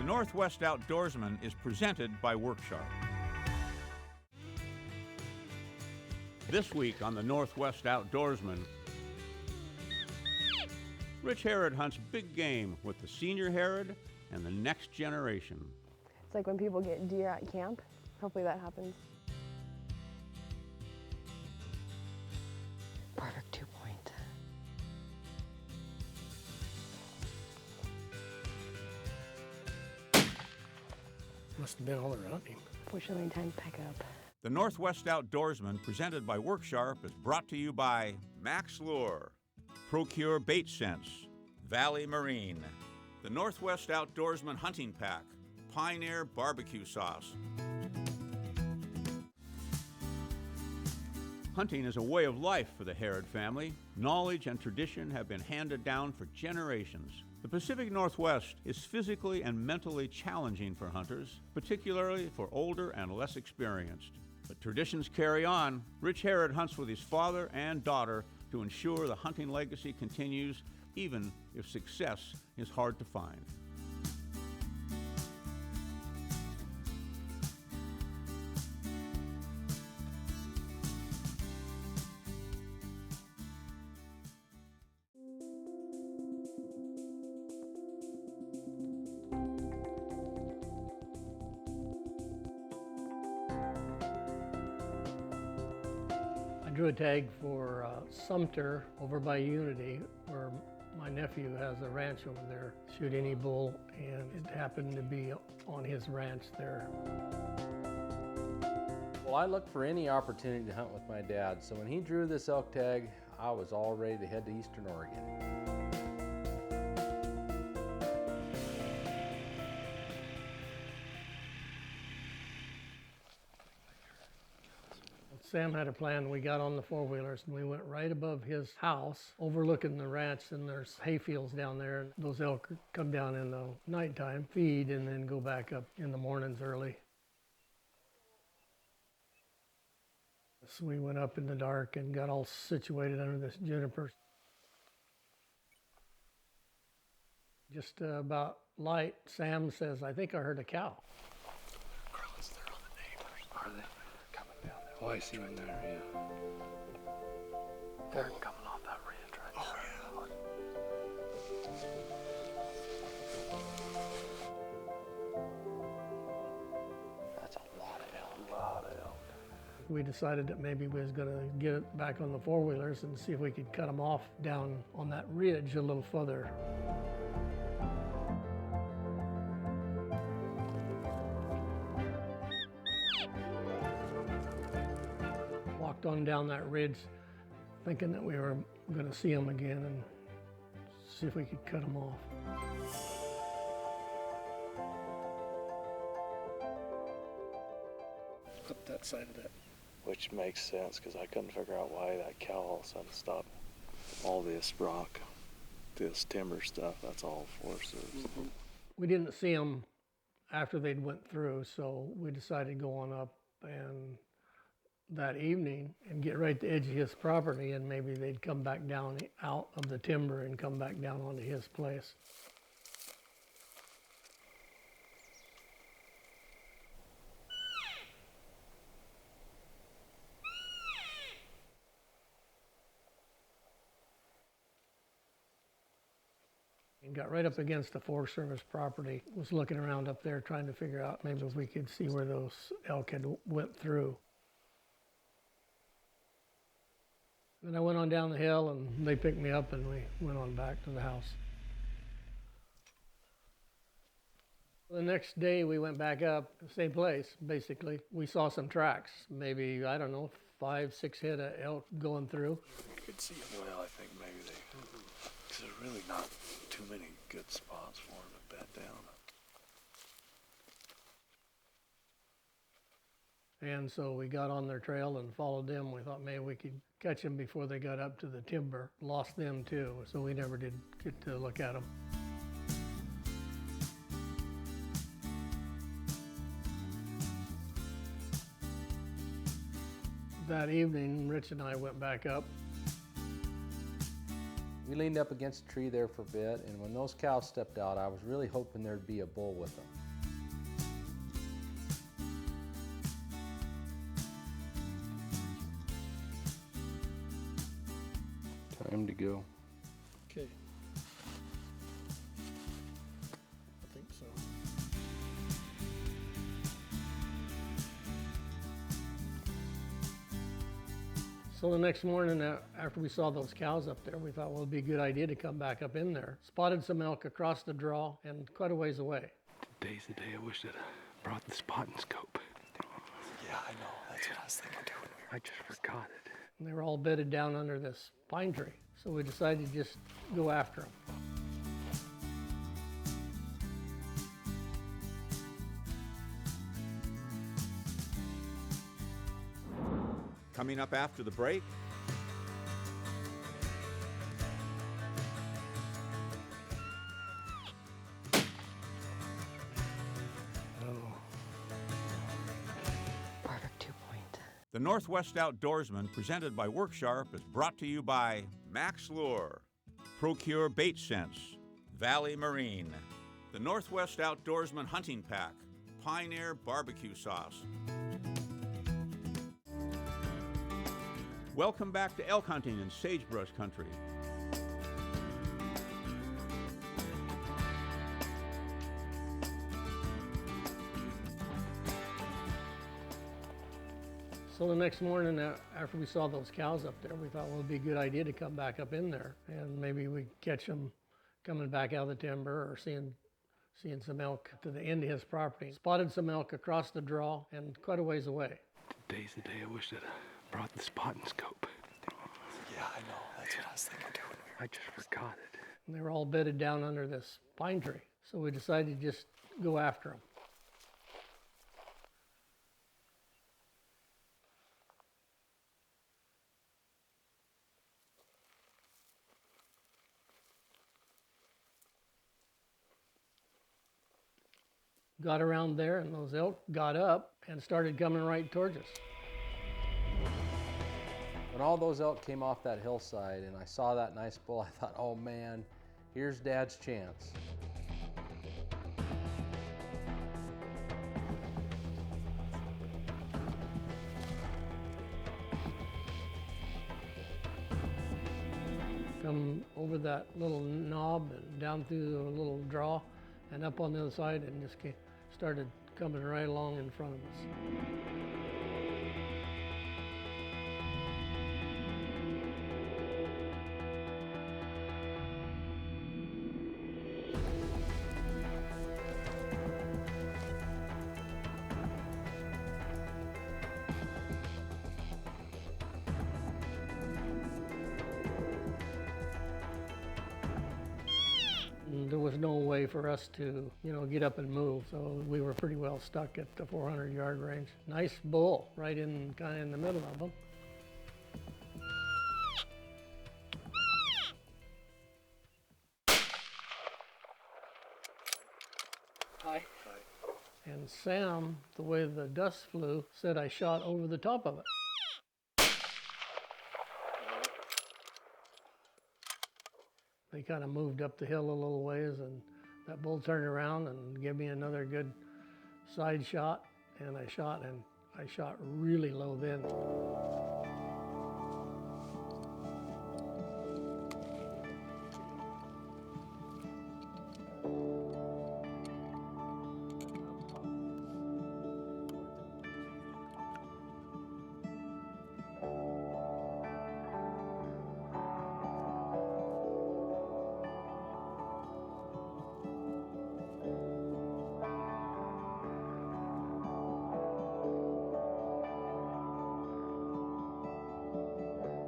Northwest Outdoorsman is presented by Worksharp. This week on the Northwest Outdoorsman, Rich Harrod hunts big game with the senior Harrod and the next generation. It's like when people get deer at camp. Hopefully that happens. Perfect 2-point. Must have been all their hunting. Fortunately, time to pack up. The Northwest Outdoorsman, presented by Worksharp, is brought to you by Max Lure, Procure Bait Sense, Valley Marine, the Northwest Outdoorsman Hunting Pack, Pioneer Barbecue Sauce. Hunting is a way of life for the Harrod family. Knowledge and tradition have been handed down for generations. The Pacific Northwest is physically and mentally challenging for hunters, particularly for older and less experienced. But traditions carry on. Rich Harrod hunts with his father and daughter to ensure the hunting legacy continues, even if success is hard to find. I drew a tag for Sumter over by Unity, where my nephew has a ranch over there. Shoot any bull, and it happened to be on his ranch there. Well, I looked for any opportunity to hunt with my dad, so when he drew this elk tag, I was all ready to head to Eastern Oregon. Sam had a plan. We got on the four-wheelers and we went right above his house, overlooking the ranch, and there's hay fields down there. And those elk come down in the nighttime, feed, and then go back up in the mornings early. So we went up in the dark and got all situated under this juniper. Just about light, Sam says, "I think I heard a cow." Carlos, they're on the neighbors. Are they? Coming down there. Oh, I see them there, yeah. They're coming off that ridge right there. Oh, yeah. That's a lot of elk. A lot of elk. We decided that maybe we was gonna get it back on the four-wheelers and see if we could cut them off down on that ridge a little further. Walked on down that ridge thinking that we were gonna see them again and see if we could cut them off. Up that side of that. Which makes sense, because I couldn't figure out why that cow all of a sudden stopped. All this rock, this timber stuff, that's all Forest Service. We didn't see them after they'd went through, so we decided to go on up and that evening and get right at the edge of his property, and maybe they'd come back down out of the timber and come back down onto his place. And got right up against the Forest Service property, was looking around up there trying to figure out maybe if we could see where those elk had went through. Then I went on down the hill and they picked me up and we went on back to the house. The next day we went back up, same place basically. We saw some tracks, maybe, I don't know, 5, 6 head of elk going through. You could see them well, I think maybe they, because there's really not too many good spots for them to bed down. And so we got on their trail and followed them. We thought maybe we could catch them before they got up to the timber. Lost them too, so we never did get to look at them. That evening, Rich and I went back up. We leaned up against a tree there for a bit, and when those cows stepped out, I was really hoping there'd be a bull with them. Time to go. Okay. I think so. So the next morning, after we saw those cows up there, we thought, well, it'd be a good idea to come back up in there. Spotted some elk across the draw and quite a ways away. Today's the day I wish that I brought the spotting scope. Yeah, I know. That's what I was thinking too. I just forgot it. And they were all bedded down under this pine tree. So we decided to just go after them. Coming up after the break, Perfect 2-point. the Northwest Outdoorsman, presented by Worksharp, is brought to you by Max Lure, Procure Bait Sense, Valley Marine, the Northwest Outdoorsman Hunting Pack, Pioneer Barbecue Sauce. Welcome back to elk hunting in sagebrush country. So the next morning, after we saw those cows up there, we thought, well, it'd be a good idea to come back up in there and maybe we'd catch them coming back out of the timber or seeing some elk to the end of his property. Spotted some elk across the draw and quite a ways away. Today's the day I wish that I brought the spotting scope. Yeah, I know. That's what I was thinking too. I just forgot it. And they were all bedded down under this pine tree. So we decided to just go after them. Got around there and those elk got up and started coming right towards us. When all those elk came off that hillside and I saw that nice bull, I thought, oh man, here's Dad's chance. Come over that little knob and down through the little draw and up on the other side and just started coming right along in front of us. And there was no way for us to, get up and move, so we were pretty well stuck at the 400-yard range. Nice bull, right in kind of in the middle of them. Hi. And Sam, the way the dust flew, said I shot over the top of it. They kind of moved up the hill a little ways, and that bull turned around and gave me another good side shot, and I shot really low then.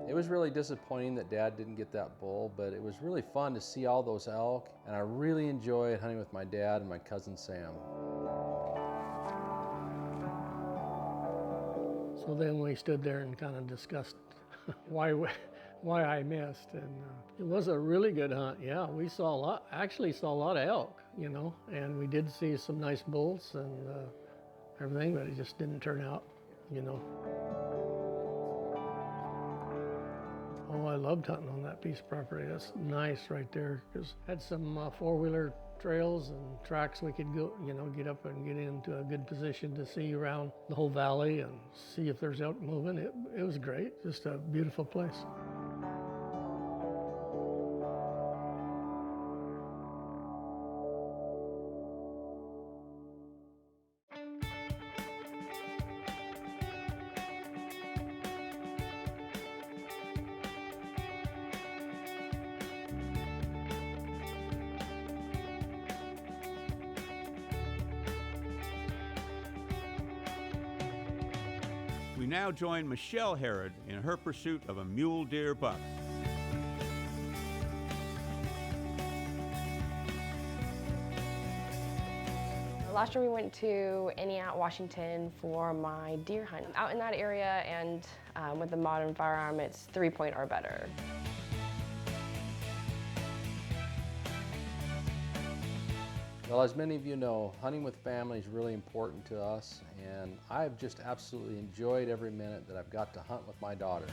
It was really disappointing that Dad didn't get that bull, but it was really fun to see all those elk, and I really enjoyed hunting with my dad and my cousin Sam. So then we stood there and kind of discussed why I missed, and it was a really good hunt. Yeah, we saw actually saw a lot of elk, and we did see some nice bulls and everything, but it just didn't turn out, Oh, I loved hunting on that piece of property. That's nice right there, because had some four-wheeler trails and tracks we could go, get up and get into a good position to see around the whole valley and see if there's elk moving. It was great, just a beautiful place. now join Michelle Harrod in her pursuit of a mule deer buck. Last year we went to Entiat, Washington for my deer hunt. Out in that area and with the modern firearm, it's 3-point or better. Well, as many of you know, hunting with family is really important to us, and I've just absolutely enjoyed every minute that I've got to hunt with my daughter.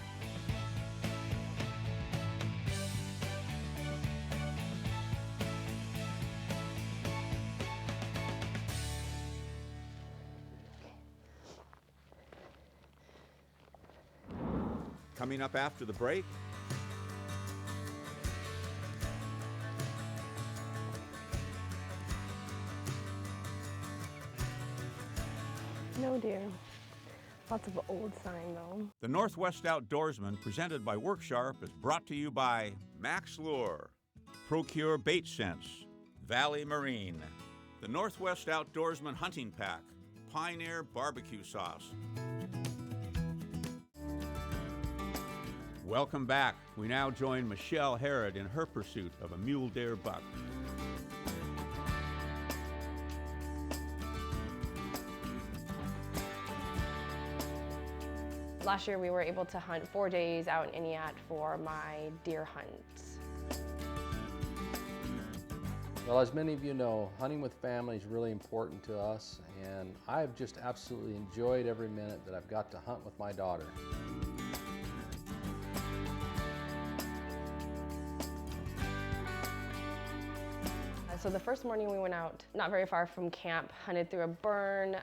Coming up after the break, No deer. Lots of old sign though. the Northwest Outdoorsman, presented by Worksharp, is brought to you by Max Lure, Procure Bait Sense, Valley Marine, the Northwest Outdoorsman Hunting Pack, Pioneer Barbecue Sauce. Welcome back. We now join Michelle Harrod in her pursuit of a mule deer buck. Last year we were able to hunt 4 days out in Entiat for my deer hunt. Well, as many of you know, hunting with family is really important to us, and I've just absolutely enjoyed every minute that I've got to hunt with my daughter. So the first morning we went out, not very far from camp, hunted through a burn.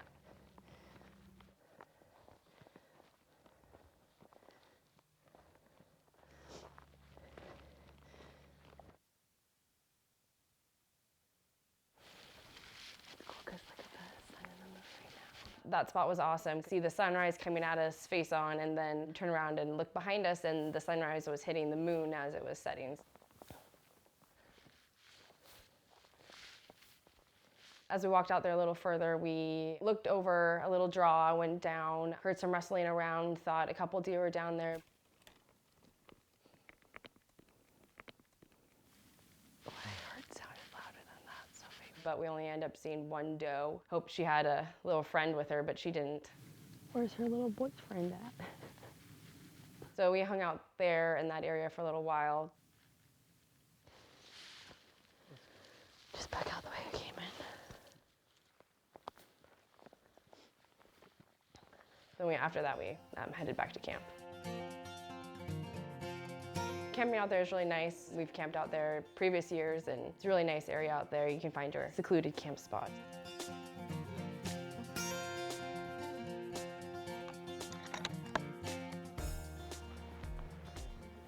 That spot was awesome. See the sunrise coming at us face on, and then turn around and look behind us, and the sunrise was hitting the moon as it was setting. As we walked out there a little further, we looked over a little draw, went down, heard some rustling around, thought a couple deer were down there. My heart sounded louder than that, so maybe. But we only ended up seeing one doe. Hope she had a little friend with her, but she didn't. Where's her little boyfriend at? So we hung out there in that area for a little while. Just back out the way we came in. Then after that, we headed back to camp. Camping out there is really nice. We've camped out there previous years, and it's a really nice area out there. You can find your secluded camp spot.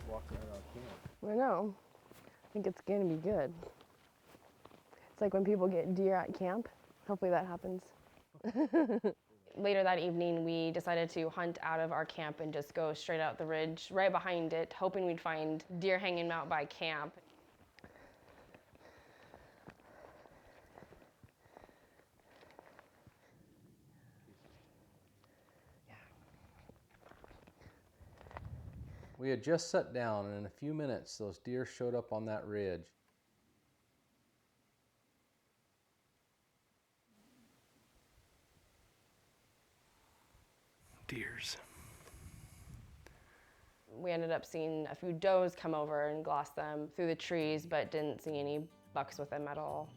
Walking around camp. I know. I think it's gonna be good. It's like when people get deer at camp. Hopefully that happens. Later that evening, we decided to hunt out of our camp and just go straight out the ridge, right behind it, hoping we'd find deer hanging out by camp. We had just sat down, and in a few minutes, those deer showed up on that ridge. Deers. We ended up seeing a few does come over and gloss them through the trees, but didn't see any bucks with them at all.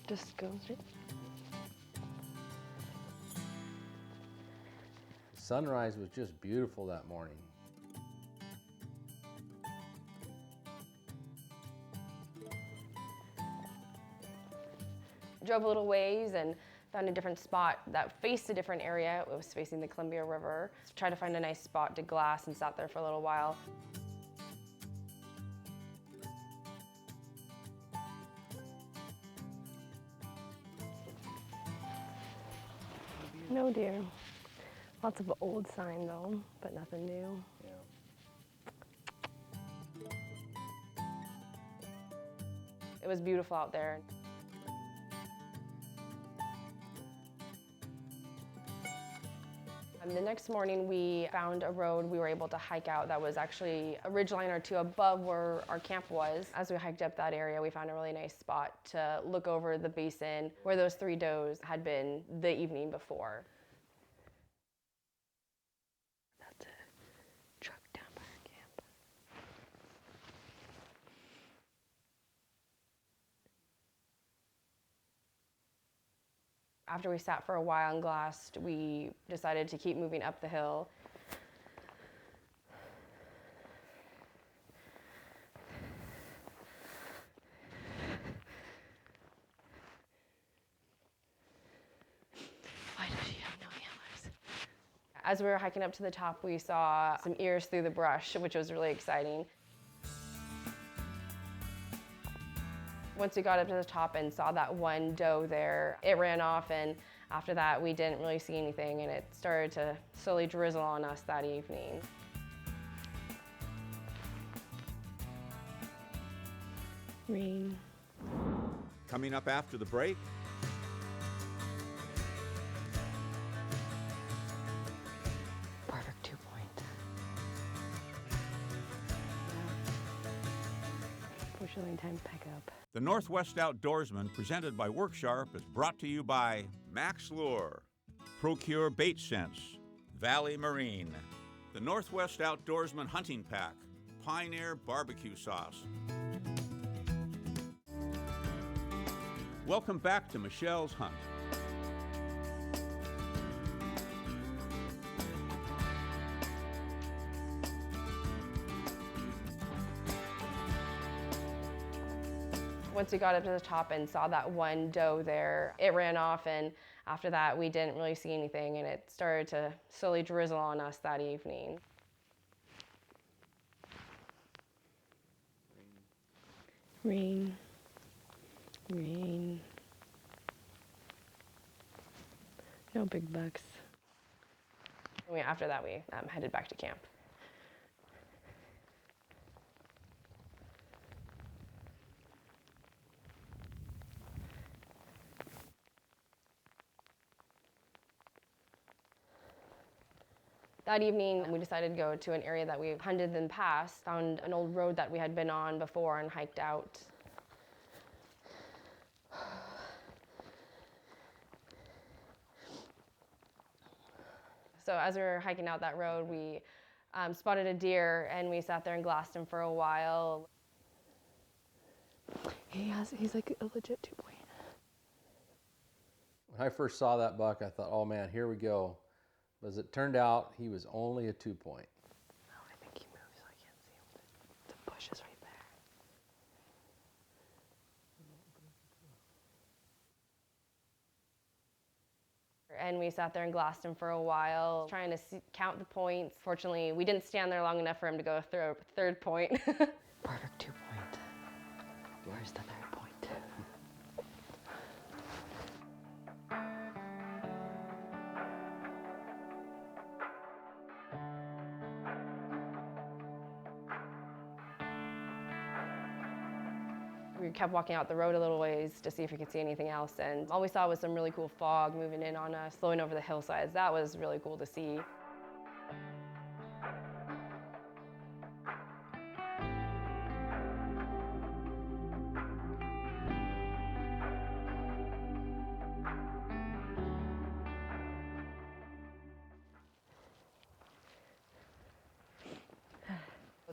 Just goes right. The sunrise was just beautiful that morning. Drove a little ways and found a different spot that faced a different area. It was facing the Columbia River. Tried to find a nice spot to glass and sat there for a little while. No deer. Lots of old sign though, but nothing new. It was beautiful out there. The next morning we found a road we were able to hike out that was actually a ridgeline or two above where our camp was. As we hiked up that area, we found a really nice spot to look over the basin where those 3 does had been the evening before. That's a truck down by our camp. After we sat for a while and glassed, we decided to keep moving up the hill. Why does she have no antlers? As we were hiking up to the top, we saw some ears through the brush, which was really exciting. Once we got up to the top and saw that one doe there, it ran off, and after that we didn't really see anything, and it started to slowly drizzle on us that evening. Rain. Coming up after the break, Perfect 2-point. Fortunately, time to pack up. the Northwest Outdoorsman, presented by Worksharp, is brought to you by Max Lure, Procure Bait Sense, Valley Marine, the Northwest Outdoorsman Hunting Pack, Pioneer Barbecue Sauce. Welcome back to Michelle's Hunt. Once we got up to the top and saw that one doe there, it ran off, and after that we didn't really see anything, and it started to slowly drizzle on us that evening. Rain. Rain. No big bucks. After that we headed back to camp. That evening, we decided to go to an area that we've hunted in the past, found an old road that we had been on before and hiked out. So as we were hiking out that road, we spotted a deer, and we sat there and glassed him for a while. He's like a legit 2-point. When I first saw that buck, I thought, oh man, here we go. But as it turned out, he was only a 2-point. Oh, I think he moves so I can't see him. The bush is right there. And we sat there and glassed him for a while, trying to count the points. Fortunately, we didn't stand there long enough for him to go third point. Perfect 2-point. Where's the third point? We kept walking out the road a little ways to see if we could see anything else, and all we saw was some really cool fog moving in on us, flowing over the hillsides. That was really cool to see.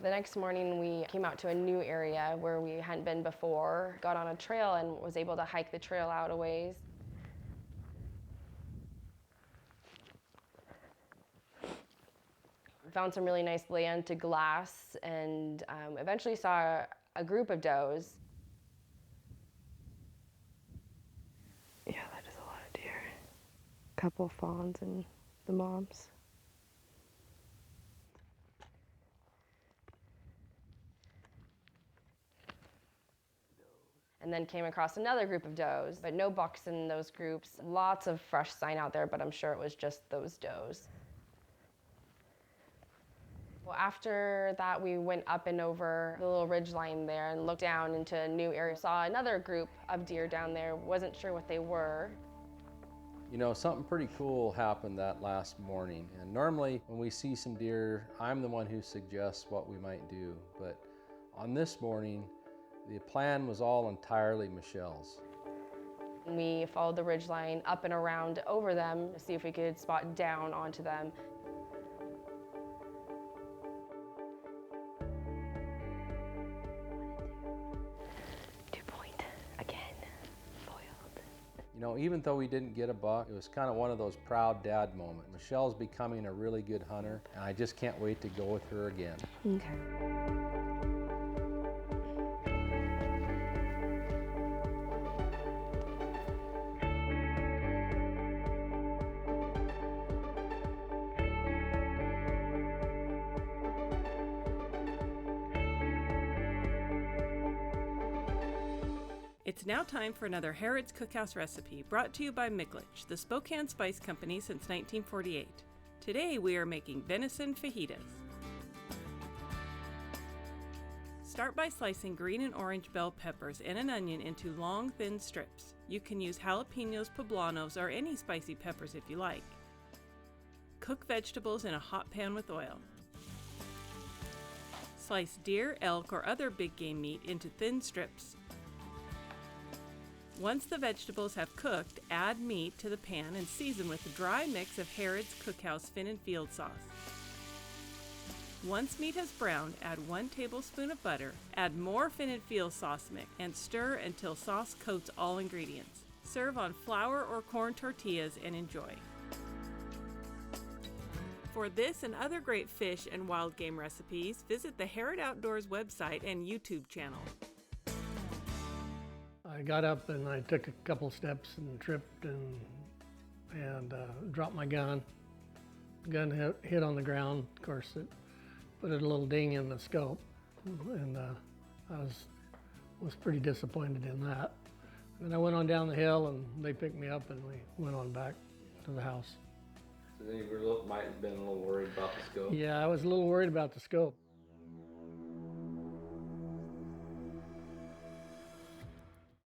The next morning, we came out to a new area where we hadn't been before, got on a trail and was able to hike the trail out a ways. Found some really nice land to glass, and eventually saw a group of does. Yeah, that is a lot of deer. A couple fawns and the moms. And then came across another group of does, but no bucks in those groups. Lots of fresh sign out there, but I'm sure it was just those does. After that, we went up and over the little ridge line there and looked down into a new area. Saw another group of deer down there, wasn't sure what they were. You know, something pretty cool happened that last morning. And normally when we see some deer, I'm the one who suggests what we might do. But on this morning, the plan was all entirely Michelle's. We followed the ridge line up and around over them to see if we could spot down onto them. You know, even though we didn't get a buck, it was kind of one of those proud dad moments. Michelle's becoming a really good hunter, and I just can't wait to go with her again. Okay. It's now time for another Harrod's Cookhouse recipe, brought to you by Mickledge, the Spokane Spice Company since 1948. Today we are making venison fajitas. Start by slicing green and orange bell peppers and an onion into long, thin strips. You can use jalapenos, poblanos, or any spicy peppers if you like. Cook vegetables in a hot pan with oil. Slice deer, elk, or other big game meat into thin strips. Once the vegetables have cooked, add meat to the pan and season with a dry mix of Harrod's Cookhouse Fin and Field sauce. Once meat has browned, add 1 tablespoon of butter, add more Fin and Field sauce mix, and stir until sauce coats all ingredients. Serve on flour or corn tortillas and enjoy. For this and other great fish and wild game recipes, visit the Harrod Outdoors website and YouTube channel. I got up and I took a couple steps and tripped and dropped my gun. The gun hit on the ground. Of course, it put a little ding in the scope, and I was pretty disappointed in that. And I went on down the hill, and they picked me up, and we went on back to the house. So then you might have been a little worried about the scope? Yeah, I was a little worried about the scope.